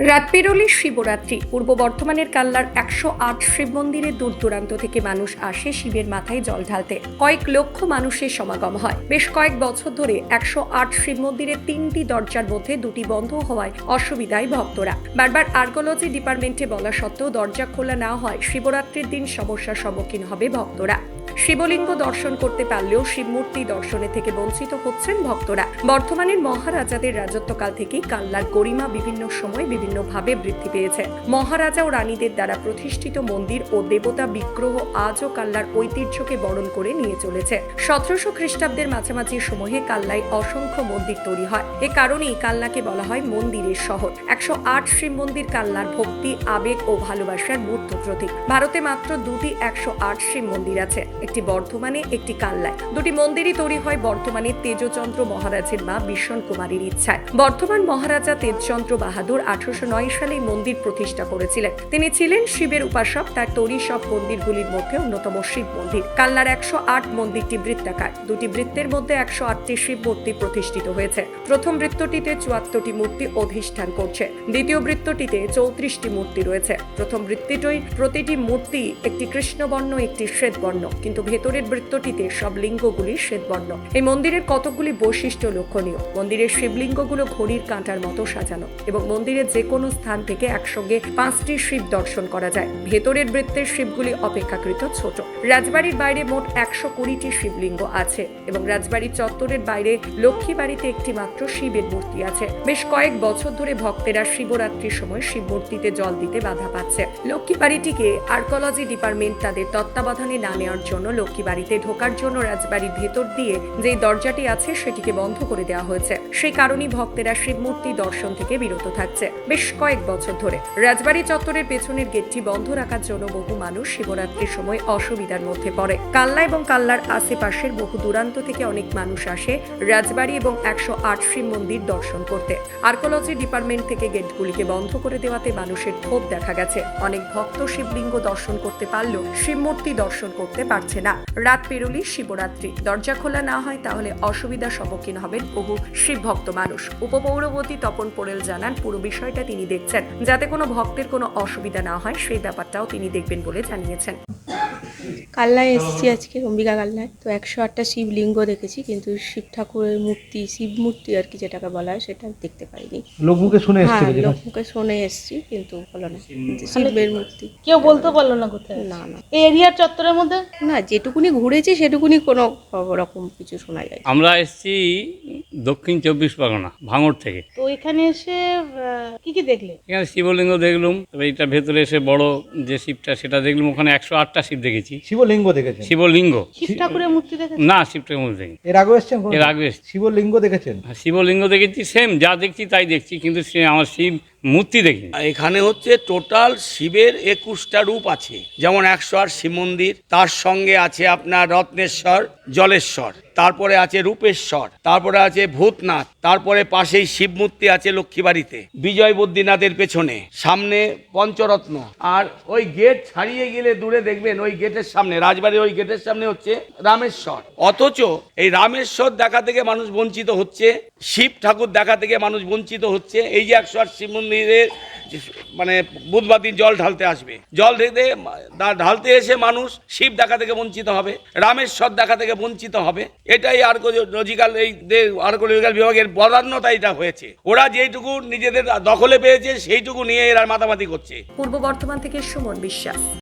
রাত পেরোলে শিবরাত্রি। পূর্ব বর্ধমানের কাল্লার 108 শিব মন্দিরে দূর দূরান্ত থেকে মানুষ আসে শিবের মাথায় জল ঢালতে। কয়েক লক্ষ মানুষের সমাগম হয়। বেশ কয়েক বছর ধরে 108 শিব মন্দিরের 3টি দরজার মধ্যে 2টি বন্ধ হওয়ায় অসুবিধায় ভক্তরা। বারবার আর্কোলজি ডিপার্টমেন্টে বলা সত্ত্বেও দরজা খোলা না হয় শিবরাত্রির দিন সমস্যার সম্মুখীন হবে ভক্তরা। শিবলিঙ্গ দর্শন করতে পারলেও শিবমূর্তি দর্শনে থেকে বঞ্চিত হচ্ছেন ভক্তরা। বর্তমানের মহারাজাদের রাজত্বকাল থেকেই কাল্লার গরিমা বিভিন্ন সময় বিভিন্নভাবে বৃদ্ধি পেয়েছে। মহারাজা ও রানীদের দ্বারা প্রতিষ্ঠিত মন্দির ও দেবতা বিগ্রহ আজও কাল্লার ঐতিহ্যকে বরণ করে নিয়ে চলেছে। 1700 খ্রিস্টাব্দের মাঝামাঝি সময়ে কাল্লায় অসংখ্য মন্দির তৈরি হয়। এ কারণেই কাল্লাকে বলা হয় মন্দিরের শহর। 108 শিব মন্দির কাল্লার ভক্তি, আবেগ ও ভালোবাসার মূর্ত প্রতীক। ভারতে মাত্র 2টি 108 শিব মন্দির আছে, একটি বর্ধমানে, একটি কাল্লায়। 2টি মন্দিরই তৈরি হয় বর্তমানে তেজচন্দ্র মহারাজের মা বিষ্ণ কুমারীর ইচ্ছায়। বর্তমান মহারাজা তেজচন্দ্র বাহাদুর 1809 সালে মন্দির প্রতিষ্ঠা করেছিলেন। তিনি ছিলেন শিবের উপাসক। তার তৈরি সব মন্দিরগুলির মধ্যে অন্যতম শিব মন্দির। কাল্লার 108 মন্দিরটি বৃত্তাকার। 2টি বৃত্তের মধ্যে 108টি শিব মূর্তি প্রতিষ্ঠিত হয়েছে। প্রথম বৃত্তটিতে 74টি মূর্তি অধিষ্ঠান করছে। দ্বিতীয় বৃত্তটিতে 34টি মূর্তি রয়েছে। প্রথম বৃত্তটির প্রতিটি মূর্তি একটি কৃষ্ণবর্ণ, একটি শ্বেতবর্ণ, কিন্তু ভেতরের বৃত্তটিতে সব লিঙ্গগুলি শ্বেতবর্ণ। এই মন্দিরের কতগুলি বৈশিষ্ট্য লক্ষণীয়। মন্দিরের শিবলিঙ্গগুলো ঘড়ির কাঁটার মতো সাজানো এবং মন্দিরের যে কোনো স্থান থেকে একসঙ্গে 5টি শিব দর্শন করা যায়। ভেতরের বৃত্তের শিবগুলি অপেক্ষাকৃত ছোট। রাজবাড়ির বাইরে মোট 120টি শিবলিঙ্গ আছে এবং রাজবাড়ির চত্বরের বাইরে লক্ষ্মী বাড়িতে একটি মাত্র শিবের মূর্তি আছে। বেশ কয়েক বছর ধরে ভক্তেরা শিবরাত্রির সময় শিব মূর্তিতে জল দিতে বাধা পাচ্ছে। লক্ষ্মী বাড়িটিকে আর্কোলজি ডিপার্টমেন্ট তাদের তত্ত্বাবধানে না নেওয়ার জন্য লক্ষ্মী বাড়িতে ঢোকার জন্য রাজবাড়ির ভেতর দিয়ে যে দরজাটি আছে সেটিকে বন্ধ করে দেওয়া হয়েছে। সেই কারণেই ভক্তেরা শিবমূর্তি দর্শন থেকে বিরত থাকছে বেশ কয়েক বছর ধরে। রাজবাড়ি চত্বরের পেছনের গেটটি বন্ধ রাখার জন্য বহু মানুষ শিবরাত্রির সময় অসুবিধার মধ্যে পড়ে। কাল্লা এবং কাল্লার আশেপাশের বহু দূরান্ত থেকে অনেক মানুষ আসে রাজবাড়ি এবং 108 শিব মন্দির দর্শন করতে। আর্কোলজি ডিপার্টমেন্ট থেকে গেটগুলিকে বন্ধ করে দেওয়াতে মানুষের ক্ষোভ দেখা গেছে। অনেক ভক্ত শিবলিঙ্গ দর্শন করতে পারলেও শিবমূর্তি দর্শন করতে পারছে না। রাত পেরোলেই শিবরাত্রি। দরজা খোলা না হয় তাহলে অসুবিধার সম্মুখীন হবেন বহু শিব ভক্ত মানুষ। উপপৌরপতি তপন পোড়েল জানান, পুরো বিষয়টা তিনি দেখছেন, যাতে কোনো ভক্তের কোনো অসুবিধা না হয় সেই ব্যাপারটাও তিনি দেখবেন বলে জানিয়েছেন। কাল্লায় এসেছি আজকে, অম্বিকা কাল্লায়। তো 108টা শিবলিঙ্গ দেখেছি, কিন্তু শিব ঠাকুরের মূর্তি, শিব মূর্তি আর কি যেটাকে বলা হয়, সেটা দেখতে পাইনি। লোকমুখে শুনে এসেছি। হ্যাঁ, লোকমুখে শুনে এসেছি, কিন্তু বলো না শিবের মূর্তি। কেউ বলতে পারলো না কোথায়? না না এই এরিয়ার চত্বরের মধ্যে না, যেটুকুনি ঘুরেছি সেটুকুনি কোনো রকম কিছু শোনা যায়। আমরা এসেছি দক্ষিণ 24 পরগনা ভাঙড় থেকে। তো এখানে এসে কি কি দেখলে? এখানে শিবলিঙ্গ দেখলাম, তবে এটা ভেতরে এসে বড় যে শিবটা সেটা দেখলাম। ওখানে 108টা শিব দেখেছি। শিবলিঙ্গ দেখেছেন? শিবলিঙ্গ, শিব ঠাকুরের মূর্তি দেখেছো? না শিবটার মধ্যে দেখি। এর আগে এসেছেন? এর আগে এসেছি। শিবলিঙ্গ দেখেছেন? শিবলিঙ্গ দেখেছি, সেম যা দেখছি তাই দেখছি, কিন্তু সে আমার শিব মূর্তি দেখি। এখানে হচ্ছে টোটাল শিবের 21টা রূপ আছে। যেমন 108 শিব মন্দির, তার সঙ্গে আছে আপনার রত্নেশ্বর, জলেশ্বর, তারপরে আছে রূপেশ্বর, তারপরে আছে ভূতনাথ, তারপরে পাশেই শিব মূর্তি আছে লক্ষ্মীবাড়িতে, বিজয় বদ্রীনাথের পেছনে, সামনে পঞ্চরত্ন। আর ওই গেট ছাড়িয়ে গেলে দূরে দেখবেন ওই গেটের সামনে, রাজবাড়ির ওই গেটের সামনে হচ্ছে রামেশ্বর। অথচ এই রামেশ্বর দেখা থেকে মানুষ বঞ্চিত হচ্ছে, শিব ঠাকুর দেখা থেকে মানুষ বঞ্চিত হচ্ছে। এই যে 108 শিব মন্দিরের মানে বুধবার দিন জল ঢালতে আসবে, জল ঢালতে এসে মানুষ শিব দেখা থেকে বঞ্চিত হবে, রামেশ্বর দেখা থেকে বঞ্চিত হবে। এটাই আর্কোলজিক্যাল বিভাগের বদান্যতা এটা হয়েছে। ওরা যেইটুকু নিজেদের দখলে পেয়েছে সেইটুকু নিয়ে এরা মাতামাতি করছে। পূর্ব বর্ধমান থেকে সুমন বিশ্বাস।